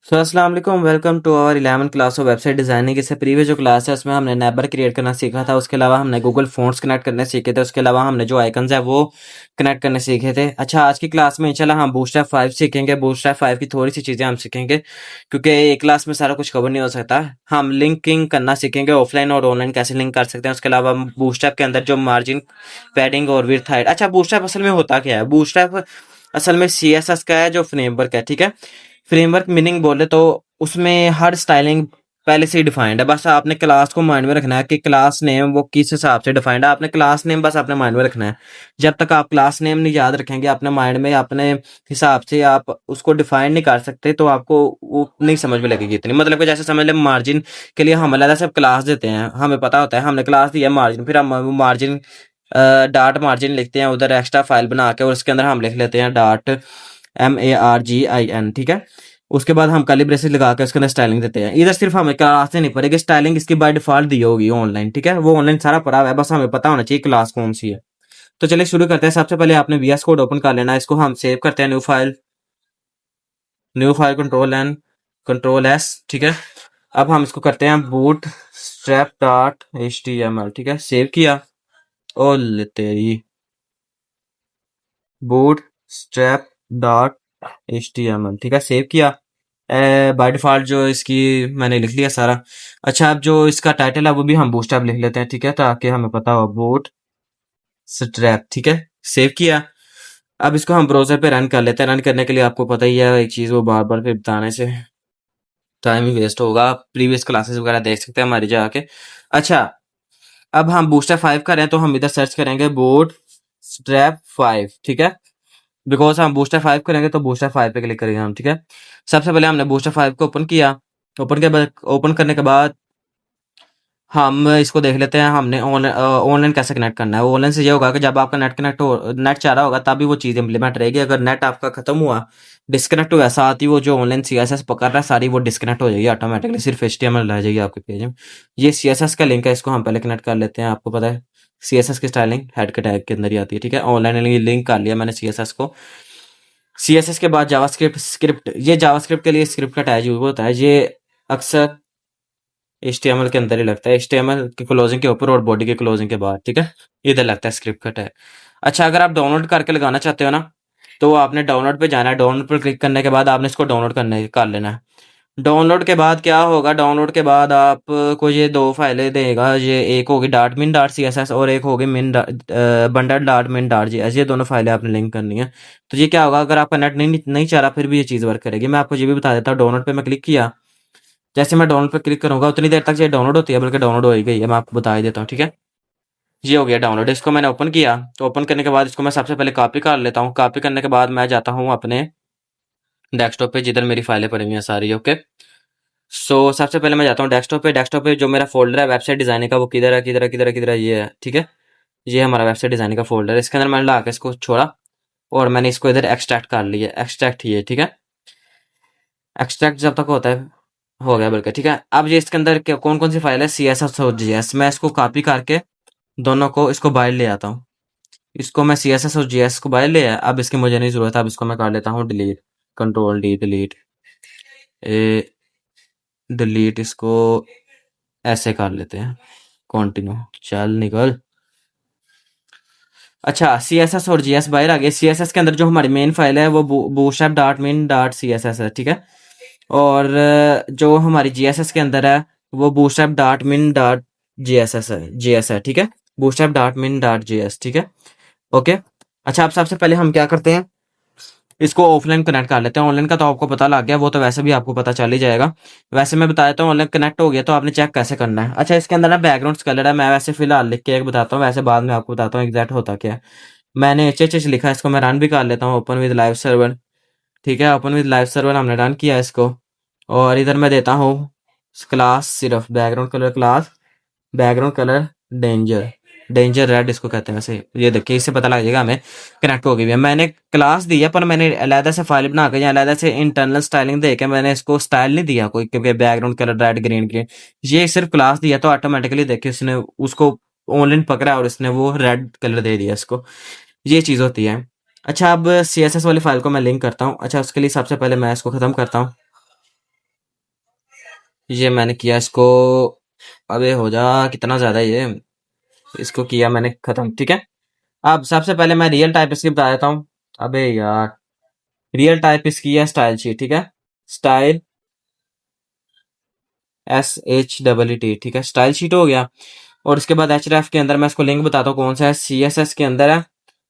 सो अस्सलाम वालेकुम, welcome to our 11 class of website designing. इससे प्रीवियस जो क्लास है उसमें हमने नेबर क्रिएट करना सीखा था। उसके अलावा हमने गूगल फ़ॉन्ट्स कनेक्ट करने सीखे थे। उसके अलावा हमने जो आइकन्स है वो कनेक्ट करने सीखे थे। अच्छा, आज की क्लास में इंशाल्लाह हम बूटस्ट्रैप 5 सीखेंगे। बूटस्ट्रैप 5 की थोड़ी सी चीज़ें हम सीखेंगे क्योंकि एक क्लास में सारा कुछ कवर नहीं हो सकता। हम लिंकिंग करना सीखेंगे, ऑफलाइन और ऑनलाइन कैसे लिंक कर सकते हैं। उसके अलावा बूटस्ट्रैप के अंदर जो मार्जिन, पैडिंग और विड्थ हाइट। अच्छा, बूटस्ट्रैप असल में होता क्या है? बूटस्ट्रैप असल में सीएसएस का है जो फ्रेमवर्क है, ठीक है। फ्रेमवर्क मीनिंग बोले तो उसमें हर स्टाइलिंग पहले से ही डिफाइंड है। बस आपने क्लास को माइंड में रखना है कि क्लास नेम वो किस हिसाब से डिफाइंड है। आपने क्लास नेम बस अपने माइंड में रखना है। जब तक आप क्लास नेम नहीं याद रखेंगे अपने माइंड में, अपने हिसाब से आप उसको डिफाइन नहीं कर सकते, तो आपको वो नहीं समझ में लगेगी इतनी। मतलब कि जैसे समझ लें, मार्जिन के लिए हम अलग से क्लास देते हैं। हमें पता होता है हमने क्लास दिया मार्जिन, फिर हम मार्जिन डॉट मार्जिन लिखते हैं उधर एक्स्ट्रा फाइल बना के, और उसके अंदर हम लिख लेते हैं डॉट MARGIN, ठीक है। उसके बाद हम कर्ली ब्रेसेस लगा के उसके अंदर स्टाइलिंग देते हैं। इधर सिर्फ हमें क्लास से नहीं पड़ेगी, स्टाइलिंग इसकी बाय डिफॉल्ट दी होगी ऑनलाइन, ठीक है। वो ऑनलाइन सारा पड़ा हुआ है, बस हमें पता होना चाहिए क्लास कौन सी है। तो चलिए शुरू करते हैं। सबसे पहले आपने VS कोड ओपन कर लेना है। इसको हम सेव करते हैं, न्यू फाइल कंट्रोल S, ठीक है। अब हम इसको करते हैं बूट स्ट्रैप डॉट HTML, ठीक है। सेव किया। ओ ले तेरी, बूट स्ट्रैप डॉट HTML, ठीक है। सेव किया। बाय डिफॉल्ट जो इसकी मैंने लिख लिया सारा। अच्छा, अब जो इसका टाइटल है वो भी हम बूटस्ट्रैप लिख लेते हैं, ठीक है, ताकि हमें पता हो बूट स्ट्रैप, ठीक है। सेव किया। अब इसको हम ब्राउजर पे रन कर लेते हैं। रन करने के लिए आपको पता ही है एक चीज़, वो बार बार फिर बताने से टाइम ही वेस्ट होगा। आप प्रीवियस क्लासेस वगैरह देख सकते हैं हमारी जाके। अच्छा, अब हम बूटस्ट्रैप 5 करें तो हम इधर सर्च करेंगे बूट स्ट्रैप 5, ठीक है। बिकॉज हम बूस्टर 5 करेंगे तो बूस्टर 5 पे क्लिक करेंगे हम, ठीक है। सबसे पहले हमने बूस्टर 5 को ओपन किया। ओपन करने के बाद हम इसको देख लेते हैं हमने ऑनलाइन कैसे कनेक्ट करना है। ऑनलाइन से ये होगा कि जब आपका नेट चाह रहा होगा तभी वो चीज़ इंप्लीमेंट रहेगी। अगर नेट आपका खत्म हुआ, डिस्कनेक्ट हुआ, साथ ही वो जो ऑनलाइन CSS पकड़ रहा है सारी वो डिस्कनेक्ट हो जाएगी ऑटोमेटिकली, सिर्फ HTML रह जाएगी आपके पेज में। ये CSS का लिंक है, इसको हम पहले कनेक्ट कर लेते हैं। आपको पता है CSS की स्टाइलिंग हेड के टैग के अंदर ही आती है, ठीक है। ऑनलाइन लिंक कर लिया मैंने CSS को। CSS के बाद जावास्क्रिप्ट, ये जावास्क्रिप्ट के लिए स्क्रिप्ट का टैग यूज होता है। ये अक्सर HTML के अंदर ही लगता है, HTML की क्लोजिंग के ऊपर और बॉडी के क्लोजिंग के बाद, ठीक है। इधर लगता है स्क्रिप्ट का टैग। अच्छा, अगर आप डाउनलोड करके लगाना चाहते हो ना, तो आपने डाउनलोड पे जाना है। डाउनलोड पर क्लिक करने के बाद आपने इसको डाउनलोड करने कर लेना है। डाउनलोड के बाद क्या होगा, डाउनलोड के बाद आपको ये दो फाइलें देगा। ये एक होगी डॉट मिन डॉट CSS और एक होगी bundle dot min dot JS। ये दोनों फाइलें आपने लिंक करनी है। तो ये क्या होगा, अगर आपका नेट नहीं चाह रहा फिर भी ये चीज़ वर्क करेगी। मैं आपको ये भी बता देता हूँ। डाउनलोड पे मैं क्लिक किया, जैसे मैं डाउनलोड पे क्लिक करूंगा उतनी देर तक ये डाउनलोड होती है, बल्कि डाउनलोड हो ही गई है। मैं आपको बता ही देता हूँ, ठीक है। ये हो गया डाउनलोड। इसको मैंने ओपन किया, तो ओपन करने के बाद इसको मैं सबसे पहले कॉपी कर लेता हूँ। कॉपी करने के बाद मैं जाता हूँ अपने डेस्कटॉप पे जिधर मेरी फाइलें पड़ी हुई हैं सारी, ओके। सबसे पहले मैं जाता हूँ डेस्कटॉप पे। डेस्कटॉप पे जो मेरा फोल्डर है वेबसाइट डिजाइनिंग का, वो किधर है, किधर है, किधर है, किधर है, ये है, ठीक है। ये हमारा वेबसाइट डिजाइनिंग का फोल्डर है। इसके अंदर मैंने ला के इसको छोड़ा और मैंने इसको इधर एक्सट्रैक्ट कर लिया। एक्सट्रैक्ट ये, ठीक है। एक्सट्रैक्ट जब तक होता है हो गया, बल्कि ठीक है। अब ये इसके अंदर कौन कौन सी फाइल है, CSS और JS, मैं इसको कॉपी करके दोनों को इसको बाहर ले आता हूँ। इसको मैं CSS और JS को बाहर ले आया। अब इसकी मुझे नहीं जरूरत है। अब इसको मैं कर लेता हूँ डिलीट, Ctrl D डिलीट। ए डिलीट इसको ऐसे कर लेते हैं, कंटिन्यू, चल निकल। अच्छा, CSS और JS बाहर आ गए। CSS के अंदर जो हमारी मेन फाइल है वो bootstrap dot min dot CSS है, ठीक है। और जो हमारी GSS के अंदर है वो bootstrap dot min dot JS है, ठीक है। Bootstrap dot min dot JS, ठीक है, ओके। अच्छा, अब सबसे पहले हम क्या करते हैं, इसको ऑफलाइन कनेक्ट कर लेते हैं। ऑनलाइन का तो आपको पता लग गया, वो तो वैसे भी आपको पता चल ही जाएगा। वैसे मैं बता देता हूँ ऑनलाइन कनेक्ट हो गया तो आपने चेक कैसे करना है। अच्छा, इसके अंदर ना बैकग्राउंड कलर है। मैं वैसे फिलहाल लिख के एक बताता हूँ, वैसे बाद में आपको बताता हूँ एग्जैक्ट होता क्या है। मैंने HHH लिखा है, इसको मैं रन भी कर लेता हूँ, ओपन विद लाइव सर्वर, ठीक है। ओपन विद लाइव सर्वर हमने रन किया इसको। और इधर मैं देता हूँ क्लास, सिर्फ background colour danger, danger red इसको कहते हैं वैसे। ये देखिए, इससे पता लग जाएगा हमें कनेक्ट हो गई है। मैंने क्लास दी है पर मैंने अलहदा से फाइल बना के या अलहदा से इंटरनल स्टाइलिंग दे के मैंने इसको स्टाइल नहीं दिया कोई, क्योंकि background colour red green green, ये सिर्फ क्लास दिया तो ऑटोमेटिकली देखिए उसने उसको ऑनलाइन पकड़ा और इसने वो रेड कलर दे दिया इसको। ये चीज़ होती है। अच्छा, अब CSS वाली फाइल को मैं लिंक करता हूँ। अच्छा, उसके लिए सबसे पहले मैं इसको ख़त्म करता हूँ। ये मैंने किया इसको। अबे हो जा, कितना ज्यादा ये, इसको किया मैंने खत्म, ठीक है। अब सबसे पहले मैं रियल टाइप इसकी बता देता हूँ। अबे यार, रियल टाइप इसकी है स्टाइल शीट, ठीक है। स्टाइल, SHEET, ठीक है, स्टाइल शीट हो गया। और उसके बाद HRF के अंदर मैं इसको लिंक बताता हूँ कौन सा है। CSS के अंदर है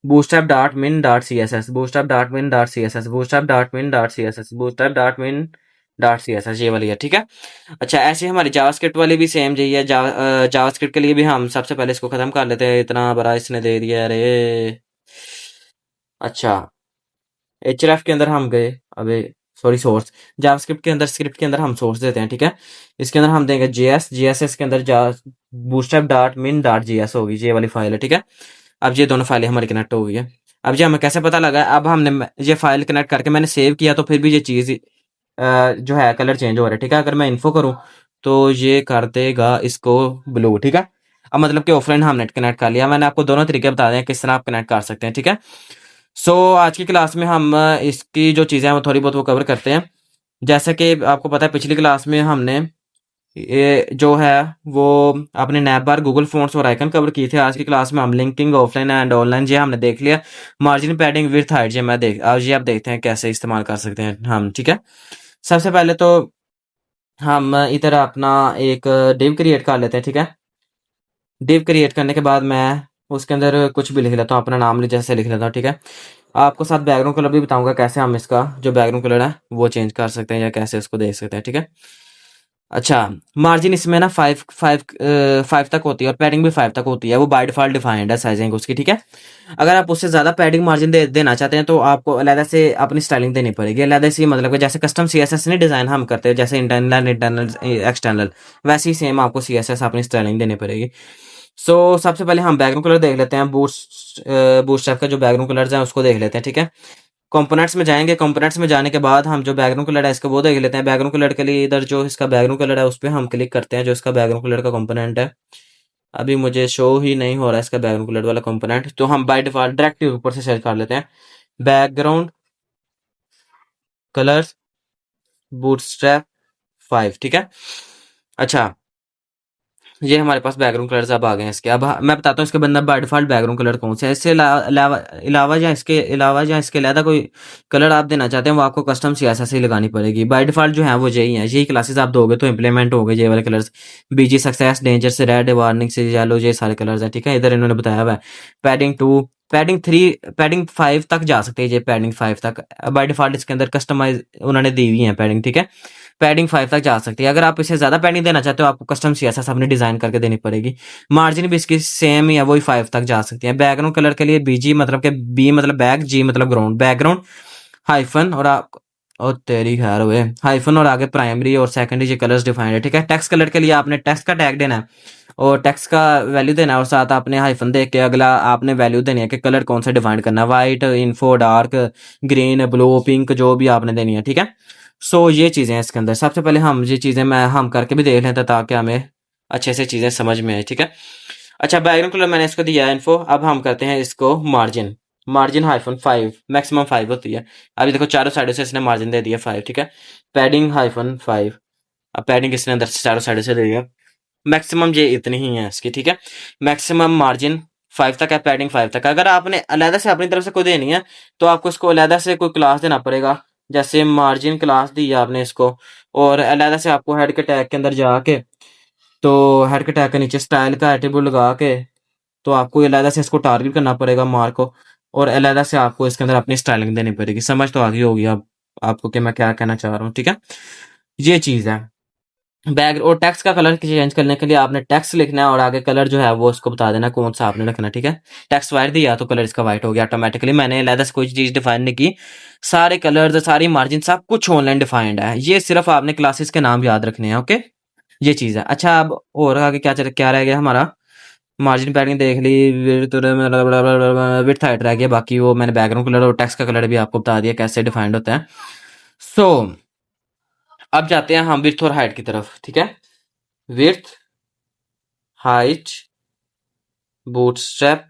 bootstrap dot min dot C S S, bootstrap dot min dot C S S, bootstrap dot min dot C S S, bootstrap dot min dot C S S, ये वाली है, ठीक है। अच्छा, ऐसे हमारी जावास्क्रिप्ट वाली भी सेम यही है। जावास्क्रिप्ट के लिए भी हम सबसे पहले इसको खत्म कर लेते हैं। इतना बड़ा इसने दे दिया, अरे। अच्छा, HRF के अंदर हम गए। अबे सॉरी, सोर्स। जावास्क्रिप्ट के अंदर, स्क्रिप्ट के अंदर हम सोर्स देते हैं, ठीक है। इसके अंदर हम देंगे JS के अंदर जा bootstrap dot min dot JS होगी, ये वाली फाइल है, ठीक है। अब ये दोनों फाइलें हमारी कनेक्ट हो गई है। अब ये हमें कैसे पता लगा, अब हमने ये फाइल कनेक्ट करके मैंने सेव किया तो फिर भी ये चीज़ जो है कलर चेंज हो रहा है, ठीक है। अगर मैं इन्फो करूँ तो ये कर देगा इसको ब्लू, ठीक है। अब मतलब कि ऑफलाइन हमने कनेक्ट कर लिया। मैंने आपको दोनों तरीके बता दें किस तरह आप कनेक्ट कर सकते हैं, ठीक है। सो आज की क्लास में हम इसकी जो चीज़ें हैं वो थोड़ी बहुत वो कवर करते हैं। जैसे कि आपको पता है पिछली क्लास में हमने ये जो है वो अपने नैप बार, गूगल फ़ॉन्ट्स और आइकन कवर किए थे। आज की क्लास में हम लिंकिंग ऑफलाइन एंड ऑनलाइन ये हमने देख लिया। मार्जिन, पैडिंग, विड्थ, हाइट ये मैं देख आज ये आप देखते हैं कैसे इस्तेमाल कर सकते हैं हम, ठीक है। सबसे पहले तो हम इधर अपना एक डिव क्रिएट कर लेते हैं, ठीक है। डिव क्रिएट करने के बाद मैं उसके अंदर कुछ भी लिख लेता हूँ, अपना नाम जैसे लिख लेता हूँ, ठीक है। आपको साथ बैकग्राउंड कलर भी बताऊंगा कैसे हम इसका जो बैकग्राउंड कलर है वो चेंज कर सकते हैं या कैसे उसको देख सकते हैं, ठीक है। अच्छा, मार्जिन इसमें ना फाइव फाइव फाइव तक होती है और पैडिंग भी फाइव तक होती है। वो बाय डिफॉल्ट डिफाइंड है साइजिंग उसकी, ठीक है। अगर आप उससे ज़्यादा पैडिंग मार्जिन देना चाहते हैं तो आपको अलग से अपनी स्टाइलिंग देनी पड़ेगी। अलग से मतलब कि जैसे कस्टम CSS नहीं डिज़ाइन हम करते हैं, जैसे इंटरनल इंटरनल एक्सटर्नल, वैसे ही सेम आपको CSS अपनी स्टाइलिंग देनी पड़ेगी। सो सबसे पहले हम बैकग्राउंड कलर देख लेते हैं। बूटस्ट्रैप का जो बैकग्राउंड कलर्स हैं उसको देख लेते हैं, ठीक है। कंपोनेंट्स में जाएंगे। कंपोनेंट्स में जाने के बाद हम जो बैकग्राउंड कलर है इसका वो देख लेते हैं। बैकग्राउंड कलर के लिए इधर जो इसका बैकग्राउंड कलर है उस पर हम क्लिक करते हैं, जो इसका बैकग्राउंड कलर का कंपोनेंट है। अभी मुझे शो ही नहीं हो रहा है इसका बैकग्राउंड कलर वाला कंपोनेंट, तो हम बाय डिफॉल्ट डायरेक्ट ऊपर से सेलेक्ट कर लेते हैं बैकग्राउंड कलर्स बूटस्ट्रैप 5, ठीक है। अच्छा, ये हमारे पास बैकग्राउंड कलर्स अब आ गए हैं इसके। अब मैं बताता हूँ इसके बंदा बाय डिफॉल्ट बैकग्राउंड कलर कौन से है। इससे अलावा या इसके अलावा कोई कलर आप देना चाहते हैं वो आपको कस्टम CSS ही लगानी पड़ेगी। बाय डिफॉल्ट जो है वो यही है। यही क्लासेस आप दोगे तो इंप्लीमेंट हो गए ये वाले कलर्स। BG सक्सेस, डेंजर से रेड, वार्निंग से येलो, ये सारे कलर्स हैं, ठीक है। इधर इन्होंने बताया हुआ है पैडिंग 2, पैडिंग 3, पैडिंग 5 तक जा सकते हैं। ये पैडिंग 5 तक बाय डिफॉल्ट इसके अंदर कस्टमाइज उन्होंने दी हुई है पैडिंग, ठीक है। पैडिंग 5 तक जा सकती है। अगर आप इसे ज़्यादा पैडिंग देना चाहते हो आपको कस्टम CSS अपनी डिज़ाइन करके देनी पड़ेगी। मार्जिन भी इसकी सेम ही है, वही 5 तक जा सकती है। बैकग्राउंड कलर के लिए BG मतलब कि B मतलब बैक, G मतलब ग्राउंड, बैकग्राउंड हाइफन और आप और तेरी खैर हुए हाइफन और आगे प्राइमरी और सेकेंडरी ये कलर्स डिफाइंड है, ठीक है। टेक्स्ट कलर के लिए आपने टेक्स्ट का टैग देना है और टेक्स्ट का वैल्यू देना है और साथ आपने हाइफन देख के अगला आपने वैल्यू देनी है कि कलर कौन सा डिफाइन करना है, white, info, dark, green, blue, pink, जो भी आपने देनी है, ठीक है। सो ये चीज़ें हैं इसके अंदर। सबसे पहले हम ये चीज़ें मैं हम करके भी देख लेते हैं ताकि हमें अच्छे से चीज़ें समझ में आए, ठीक है। अच्छा, बैकग्राउंड कलर मैंने इसको दिया है इन्फो। अब हम करते हैं इसको मार्जिन। मार्जिन हाइफन 5, मैक्सिमम 5 होती है। अभी देखो चारों साइडों से इसने मार्जिन दे दिया 5, ठीक है। पैडिंग हाइफन 5, अब पैडिंग इसने अंदर से चारों साइडों से दे दिया। मैक्सिमम ये इतनी ही है इसकी, ठीक है। मैक्सिमम मार्जिन 5 तक है, पैडिंग 5 तक है। अगर आपने अलहदा से अपनी तरफ से कोई देनी है तो आपको इसको अलहदा से कोई क्लास देना पड़ेगा। जैसे मार्जिन क्लास दी है आपने इसको और अलहदा से आपको हेड के टैग के अंदर जाके, तो हेड के टैग के नीचे स्टाइल का एट्रीब्यूट लगा के तो आपको अलहदा से इसको टारगेट करना पड़ेगा मार्क को और अलहदा से आपको इसके अंदर अपनी स्टाइलिंग देनी पड़ेगी। समझ तो आ गई होगी अब आपको कि मैं क्या कहना चाह रहा हूँ, ठीक है। ये चीज़ है। बैक और टेक्स्ट का कलर चेंज करने के लिए आपने टेक्स्ट लिखना है और आगे कलर जो है वो उसको बता देना कौन सा आपने रखना है, ठीक है। टेक्स्ट वाइट दिया तो कलर इसका वाइट हो गया ऑटोमेटिकली। मैंने अलहदा से कोई चीज़ डिफाइन नहीं की। सारे कलर्स, सारी मार्जिन, सब कुछ ऑनलाइन डिफाइंड है। ये सिर्फ आपने क्लासेस के नाम याद रखने हैं, ओके। ये चीज़ है। अच्छा, अब और आगे क्या रह गया हमारा। मार्जिन पैडिंग देख ली, विड्थ हाइट रह गया। बाकी वो मैंने बैकग्राउंड कलर और टेक्स्ट का कलर भी आपको बता दिया कैसे डिफाइंड होता है। सो अब जाते हैं हम विड्थ और हाइट की तरफ, ठीक है। विड्थ, हाइट, बूटस्ट्रैप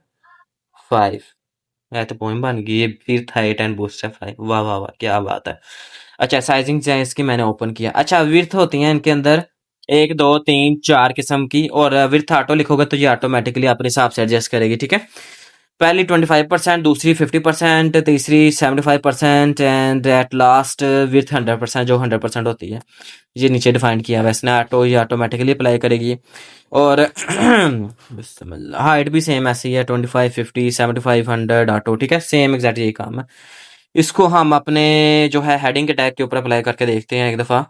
5, ये तो पोएम बन गई। ये विड्थ हाइट एंड बूटस्ट्रैप 5, वाह वाह वाह, क्या बात है। अच्छा, साइजिंग जो है इसकी मैंने ओपन किया। अच्छा, विड्थ होती है इनके अंदर एक दो तीन चार किस्म की, और विथ ऑटो लिखोगे तो ये ऑटोमेटिकली अपने हिसाब से एडजस्ट करेगी, ठीक है। पहली 25%, दूसरी 50%, तीसरी 75% एंड एट लास्ट विथ 100%, जो 100% होती है। ये नीचे डिफाइन किया है इसने, ऑटो ये ऑटोमेटिकली अप्लाई करेगी। और हाइट भी सेम ऐसी ही है, 25, 50, 75, 100 ऑटो, ठीक है, सेम एग्जैक्ट यही काम है। इसको हम अपने जो है हेडिंग के टैग के ऊपर अप्लाई करके देखते हैं एक दफ़ा।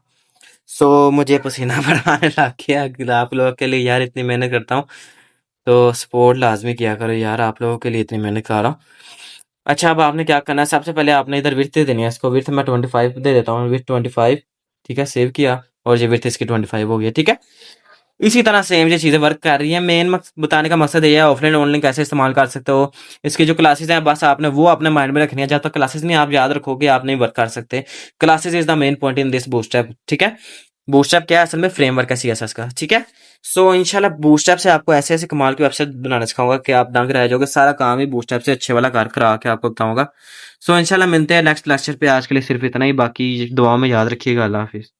मुझे पसीना बड़ा आने लग गया कि आप लोगों के लिए यार इतनी मेहनत करता हूँ, तो सपोर्ट लाजमी किया करो यार, आप लोगों के लिए इतनी मेहनत कर रहा हूँ। अच्छा, अब आपने क्या करना है, सबसे पहले आपने इधर विड्थ दे देनी है इसको। विड्थ मैं 25 दे देता हूँ, विड्थ 25, ठीक है, सेव किया, और ये विड्थ इसकी 25 हो गई, ठीक है। इसी तरह सेम ये चीज़ें वर्क कर रही हैं। मेन बताने का मकसद ये है ऑफलाइन ऑनलाइन कैसे इस्तेमाल कर सकते हो। इसकी जो क्लासेस हैं बस आपने वो अपने माइंड में रखनी है, जब तक क्लासेस नहीं आप याद रखोगे आप नहीं वर्क कर सकते। Classes is the main point in this bootstrap, ठीक है। बूटस्ट्रैप क्या है असल में, फ्रेमवर्क है सीएसएस का, ठीक है। इंशाल्लाह बूटस्ट्रैप से आपको ऐसे ऐसे कमाल की वेबसाइट बनाना सिखाऊंगा कि आप दंग रह जाओगे। सारा काम ही बूटस्ट्रैप से अच्छे वाला कर करा के आपको बताऊंगा। इंशाल्लाह मिलते हैं नेक्स्ट लेक्चर पे। आज के लिए सिर्फ इतना ही, बाकी दुआ में याद रखिएगा। अल्लाह हाफिज।